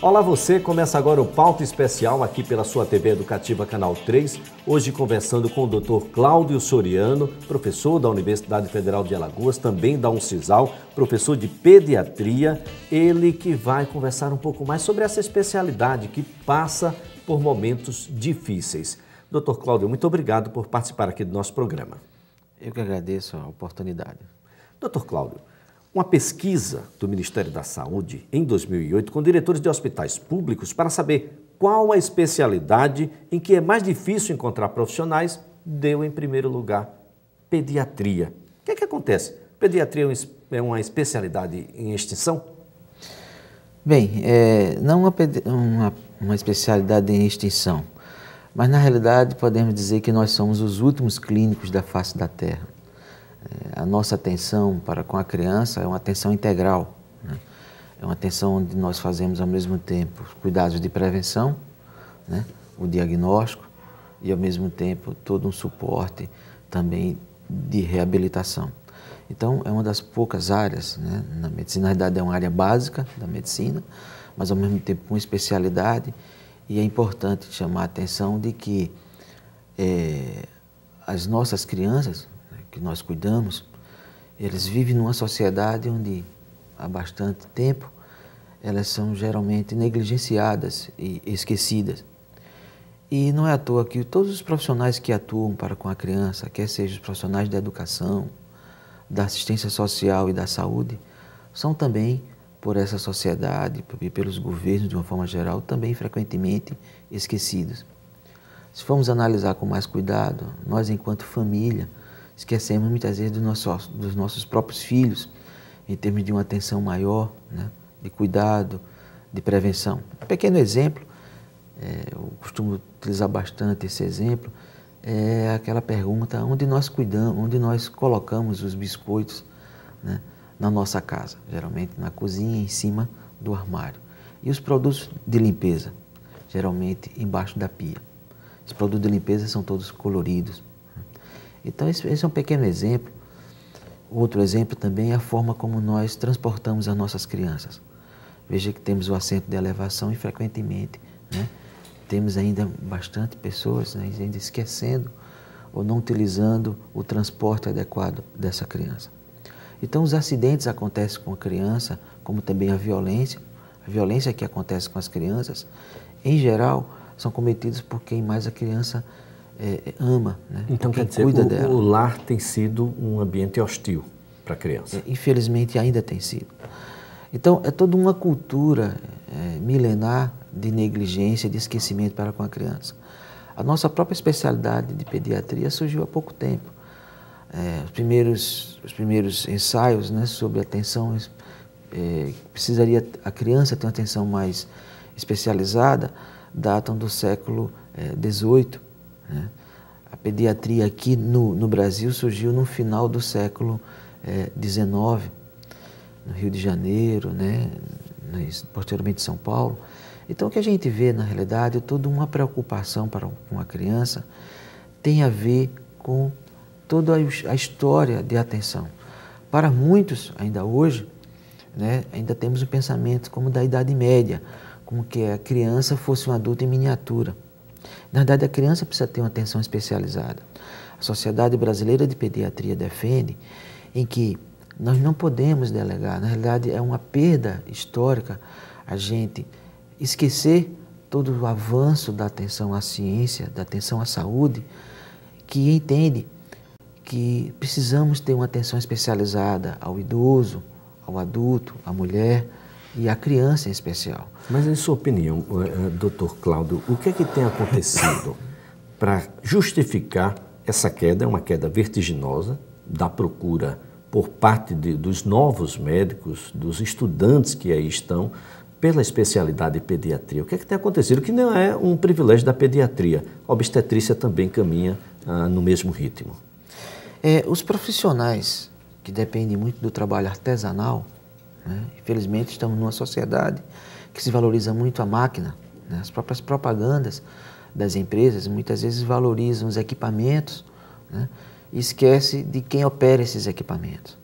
Olá você, começa agora o Pauta Especial aqui pela sua TV Educativa Canal 3, hoje conversando com o Dr. Cláudio Soriano, professor da Universidade Federal de Alagoas, também da Uncisal, professor de Pediatria, ele que vai conversar um pouco mais sobre essa especialidade que passa por momentos difíceis. Dr. Cláudio, muito obrigado por participar aqui do nosso programa. Eu que agradeço a oportunidade. Dr. Cláudio, uma pesquisa do Ministério da Saúde, em 2008, com diretores de hospitais públicos para saber qual a especialidade em que é mais difícil encontrar profissionais, deu em primeiro lugar pediatria. O que é que acontece? Pediatria é uma especialidade em extinção? Bem, não uma especialidade em extinção, mas na realidade podemos dizer que nós somos os últimos clínicos da face da Terra. A nossa atenção para com a criança é uma atenção integral, né? É uma atenção onde nós fazemos ao mesmo tempo os cuidados de prevenção, né? O diagnóstico e ao mesmo tempo todo um suporte também de reabilitação. Então é uma das poucas áreas, né, na medicina. Na realidade é uma área básica da medicina, mas ao mesmo tempo com especialidade, e é importante chamar a atenção de que as nossas crianças que nós cuidamos, eles vivem numa sociedade onde há bastante tempo elas são geralmente negligenciadas e esquecidas. E não é à toa que todos os profissionais que atuam para com a criança, quer sejam os profissionais da educação, da assistência social e da saúde, são também, por essa sociedade e pelos governos de uma forma geral, também frequentemente esquecidos. Se formos analisar com mais cuidado, nós enquanto família, esquecemos muitas vezes dos nossos próprios filhos, em termos de uma atenção maior, né, de cuidado, de prevenção. Um pequeno exemplo, eu costumo utilizar bastante esse exemplo, é aquela pergunta: onde nós cuidamos, onde nós colocamos os biscoitos, né, na nossa casa? Geralmente na cozinha, em cima do armário. E os produtos de limpeza? Geralmente embaixo da pia. Os produtos de limpeza são todos coloridos. Então, esse é um pequeno exemplo. Outro exemplo também é a forma como nós transportamos as nossas crianças. Veja que temos o assento de elevação e, frequentemente, né, temos ainda bastante pessoas, né, ainda esquecendo ou não utilizando o transporte adequado dessa criança. Então, os acidentes acontecem com a criança, como também a violência que acontece com as crianças, em geral, são cometidos por quem mais a criança ama, né? Então, quer dizer, o lar tem sido um ambiente hostil para a criança. Infelizmente, ainda tem sido. Então, é toda uma cultura milenar de negligência, de esquecimento para com a criança. A nossa própria especialidade de pediatria surgiu há pouco tempo. Os primeiros ensaios, né, sobre atenção, precisaria a criança ter uma atenção mais especializada, datam do século XVIII. A pediatria aqui no Brasil surgiu no final do século XIX, no Rio de Janeiro, né, posteriormente em São Paulo. Então, o que a gente vê, na realidade, toda uma preocupação com a criança tem a ver com toda a história de atenção. Para muitos, ainda hoje, né, ainda temos um pensamento como da Idade Média, como que a criança fosse um adulto em miniatura. Na verdade, a criança precisa ter uma atenção especializada. A Sociedade Brasileira de Pediatria defende em que nós não podemos delegar. Na realidade, é uma perda histórica a gente esquecer todo o avanço da atenção à ciência, da atenção à saúde, que entende que precisamos ter uma atenção especializada ao idoso, ao adulto, à mulher e à criança em especial. Mas, em sua opinião, Dr. Cláudio, o que é que tem acontecido para justificar essa queda? É uma queda vertiginosa da procura por parte dos novos médicos, dos estudantes que aí estão, pela especialidade de pediatria. O que é que tem acontecido? Que não é um privilégio da pediatria. A obstetrícia também caminha no mesmo ritmo. Os profissionais que dependem muito do trabalho artesanal, né, infelizmente estamos numa sociedade que se valoriza muito a máquina, né, as próprias propagandas das empresas muitas vezes valorizam os equipamentos, né, e esquece de quem opera esses equipamentos.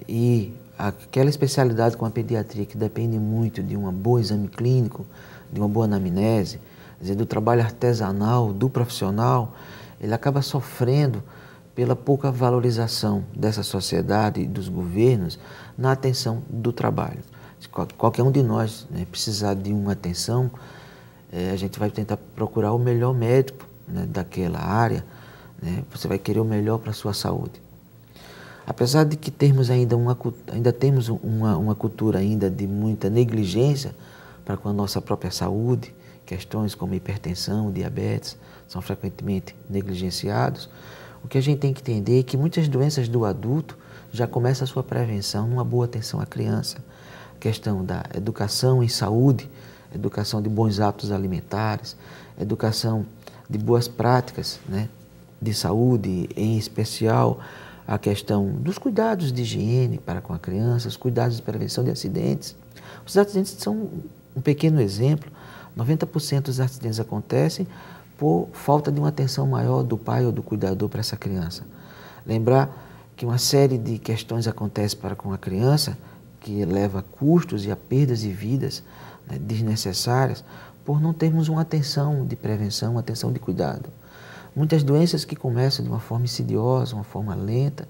E aquela especialidade com a pediatria que depende muito de um bom exame clínico, de uma boa anamnese, quer dizer, do trabalho artesanal, do profissional, ele acaba sofrendo pela pouca valorização dessa sociedade e dos governos na atenção do trabalho. Se qualquer um de nós, né, precisar de uma atenção, a gente vai tentar procurar o melhor médico, né, daquela área, né, você vai querer o melhor para a sua saúde. Apesar de que ainda temos uma cultura ainda de muita negligência para com a nossa própria saúde, questões como hipertensão, diabetes, são frequentemente negligenciados, o que a gente tem que entender é que muitas doenças do adulto já começam a sua prevenção numa boa atenção à criança. A questão da educação em saúde, educação de bons hábitos alimentares, educação de boas práticas, né, de saúde, em especial a questão dos cuidados de higiene para com a criança, os cuidados de prevenção de acidentes. Os acidentes são um pequeno exemplo. 90% dos acidentes acontecem por falta de uma atenção maior do pai ou do cuidador para essa criança. Lembrar que uma série de questões acontece para com a criança que leva a custos e a perdas de vidas, né, desnecessárias por não termos uma atenção de prevenção, uma atenção de cuidado. Muitas doenças que começam de uma forma insidiosa, uma forma lenta,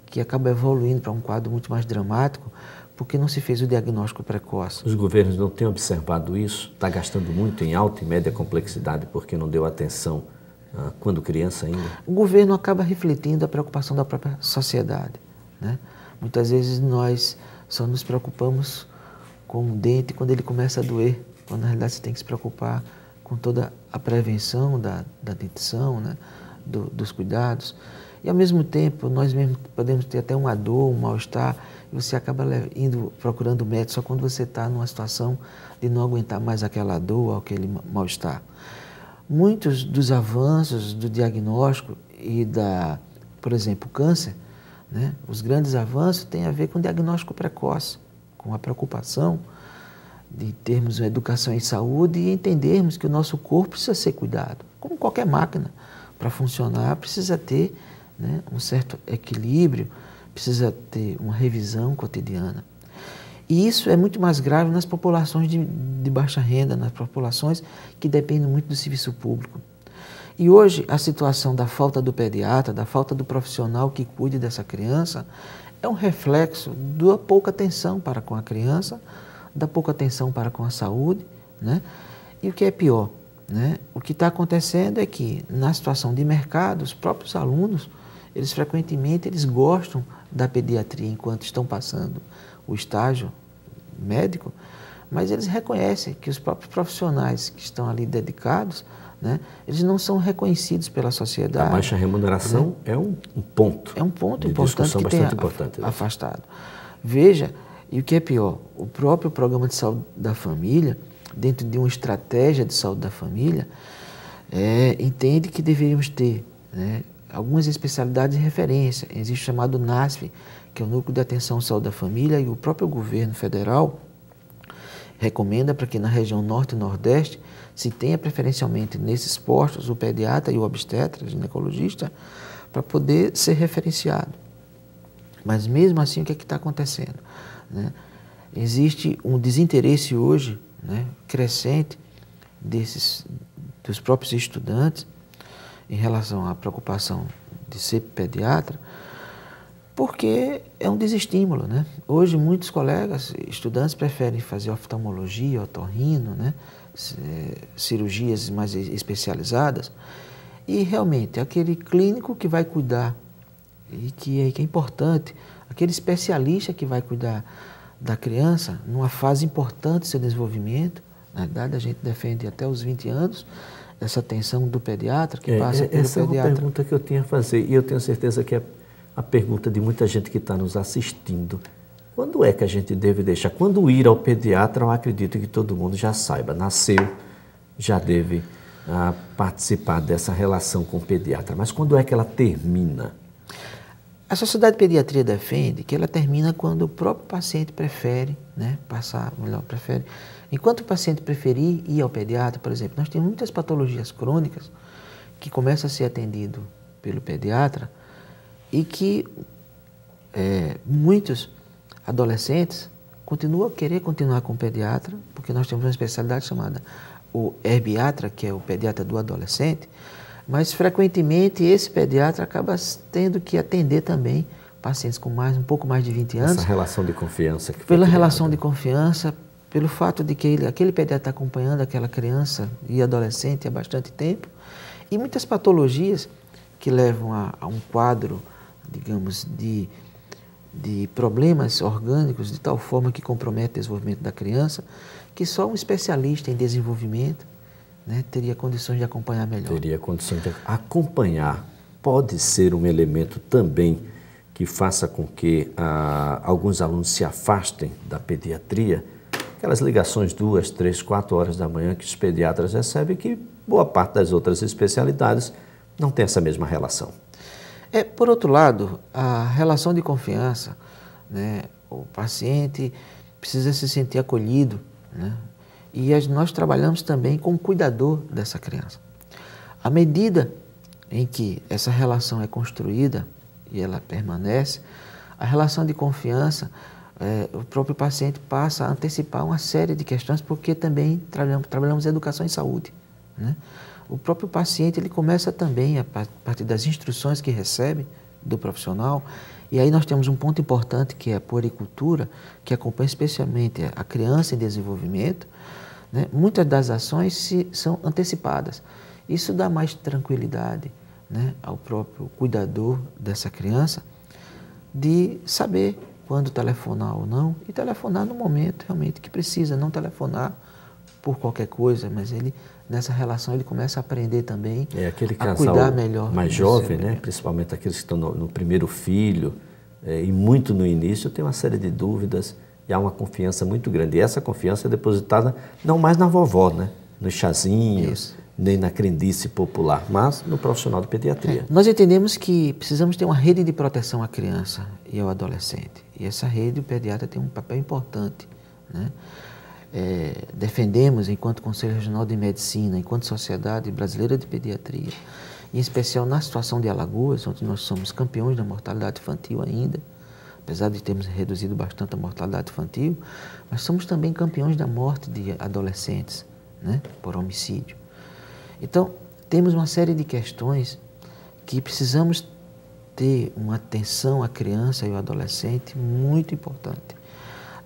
que acaba evoluindo para um quadro muito mais dramático, porque não se fez o diagnóstico precoce. Os governos não têm observado isso? Está gastando muito em alta e média complexidade porque não deu atenção quando criança ainda? O governo acaba refletindo a preocupação da própria sociedade, né? Muitas vezes nós só nos preocupamos com o dente quando ele começa a doer, quando na realidade você tem que se preocupar com toda a prevenção da dentição, né, dos cuidados. E ao mesmo tempo, nós mesmos podemos ter até uma dor, um mal-estar, e você acaba indo procurando médico só quando você está numa situação de não aguentar mais aquela dor ou aquele mal-estar. Muitos dos avanços do diagnóstico e por exemplo, o câncer, né, os grandes avanços têm a ver com o diagnóstico precoce, com a preocupação de termos uma educação em saúde e entendermos que o nosso corpo precisa ser cuidado. Como qualquer máquina, para funcionar, precisa ter, né, um certo equilíbrio, precisa ter uma revisão cotidiana. E isso é muito mais grave nas populações de baixa renda, nas populações que dependem muito do serviço público. E hoje a situação da falta do pediatra, da falta do profissional que cuide dessa criança, é um reflexo da pouca atenção para com a criança, da pouca atenção para com a saúde, né? E o que é pior, né? O que está acontecendo é que, na situação de mercado, os próprios alunos, eles frequentemente gostam da pediatria enquanto estão passando o estágio médico, mas eles reconhecem que os próprios profissionais que estão ali dedicados, né, eles não são reconhecidos pela sociedade. A baixa remuneração, né, é um ponto. É um ponto de importante discussão que bastante tem importante. Afastado. Veja, e o que é pior, o próprio programa de saúde da família, dentro de uma estratégia de saúde da família, entende que deveríamos ter, né, algumas especialidades de referência. Existe o chamado NASF, que é o Núcleo de Atenção à Saúde da Família, e o próprio governo federal recomenda para que na região norte e nordeste se tenha preferencialmente nesses postos o pediatra e o obstetra, o ginecologista, para poder ser referenciado. Mas mesmo assim, o que é que está acontecendo, né? Existe um desinteresse hoje, né, crescente dos próprios estudantes em relação à preocupação de ser pediatra, porque é um desestímulo, né? Hoje muitos colegas, estudantes, preferem fazer oftalmologia, otorrino, né, cirurgias mais especializadas, e realmente aquele clínico que vai cuidar, e que é importante, aquele especialista que vai cuidar da criança numa fase importante do seu desenvolvimento, na verdade a gente defende até os 20 anos, essa atenção do pediatra que passa pelo essa pediatra. É uma pergunta que eu tinha a fazer, e eu tenho certeza que é a pergunta de muita gente que está nos assistindo. Quando é que a gente deve deixar? Quando ir ao pediatra, eu acredito que todo mundo já saiba, nasceu, já deve participar dessa relação com o pediatra. Mas quando é que ela termina? A Sociedade de Pediatria defende que ela termina quando o próprio paciente prefere, né, prefere. Enquanto o paciente preferir ir ao pediatra, por exemplo, nós temos muitas patologias crônicas que começam a ser atendido pelo pediatra e que muitos adolescentes continuam a querer continuar com o pediatra, porque nós temos uma especialidade chamada o herbiatra, que é o pediatra do adolescente, mas frequentemente esse pediatra acaba tendo que atender também pacientes com um pouco mais de 20 anos. Essa relação de confiança que foi pela criada. relação de confiança, pelo fato de que aquele pediatra está acompanhando aquela criança e adolescente há bastante tempo, e muitas patologias que levam a um quadro, digamos, de problemas orgânicos de tal forma que compromete o desenvolvimento da criança, que só um especialista em desenvolvimento, né, teria condições de acompanhar melhor. Teria condições de acompanhar. Pode ser um elemento também que faça com que alguns alunos se afastem da pediatria, aquelas ligações 2, 3, 4 horas da manhã que os pediatras recebem, que boa parte das outras especialidades não tem essa mesma relação. Por outro lado, a relação de confiança, né, o paciente precisa se sentir acolhido, né, e nós trabalhamos também com o cuidador dessa criança. À medida em que essa relação é construída e ela permanece, a relação de confiança, o próprio paciente passa a antecipar uma série de questões, porque também trabalhamos educação em saúde, né? O próprio paciente ele começa também, a partir das instruções que recebe do profissional, e aí nós temos um ponto importante que é a puericultura, que acompanha especialmente a criança em desenvolvimento, né? Muitas das ações são antecipadas. Isso dá mais tranquilidade, né, ao próprio cuidador dessa criança de saber quando telefonar ou não, e telefonar no momento realmente que precisa, não telefonar por qualquer coisa, mas nessa relação ele começa a aprender também aquele a cuidar melhor. Mais jovem, né? Principalmente aqueles que estão no primeiro filho, e muito no início, tem uma série de dúvidas e há uma confiança muito grande. E essa confiança é depositada não mais na vovó, né? Nos chazinhos, nem na crendice popular, mas no profissional de pediatria. Nós entendemos que precisamos ter uma rede de proteção à criança e ao adolescente. E essa rede, o pediatra tem um papel importante, né? Defendemos, enquanto Conselho Regional de Medicina, enquanto Sociedade Brasileira de Pediatria, em especial na situação de Alagoas, onde nós somos campeões da mortalidade infantil ainda, apesar de termos reduzido bastante a mortalidade infantil, mas somos também campeões da morte de adolescentes, né, por homicídio. Então, temos uma série de questões que precisamos ter uma atenção à criança e ao adolescente muito importante.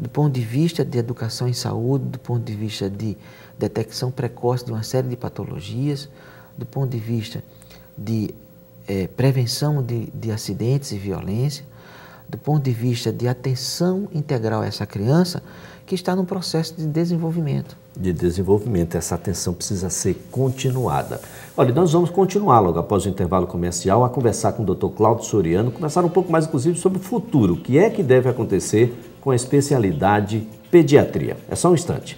Do ponto de vista de educação em saúde, do ponto de vista de detecção precoce de uma série de patologias, do ponto de vista de prevenção de acidentes e violência, do ponto de vista de atenção integral a essa criança que está num processo de desenvolvimento. Essa atenção precisa ser continuada. Olha, nós vamos continuar logo após o intervalo comercial a conversar com o Dr. Cláudio Soriano, conversar um pouco mais inclusive sobre o futuro, o que é que deve acontecer com a especialidade pediatria. É só um instante.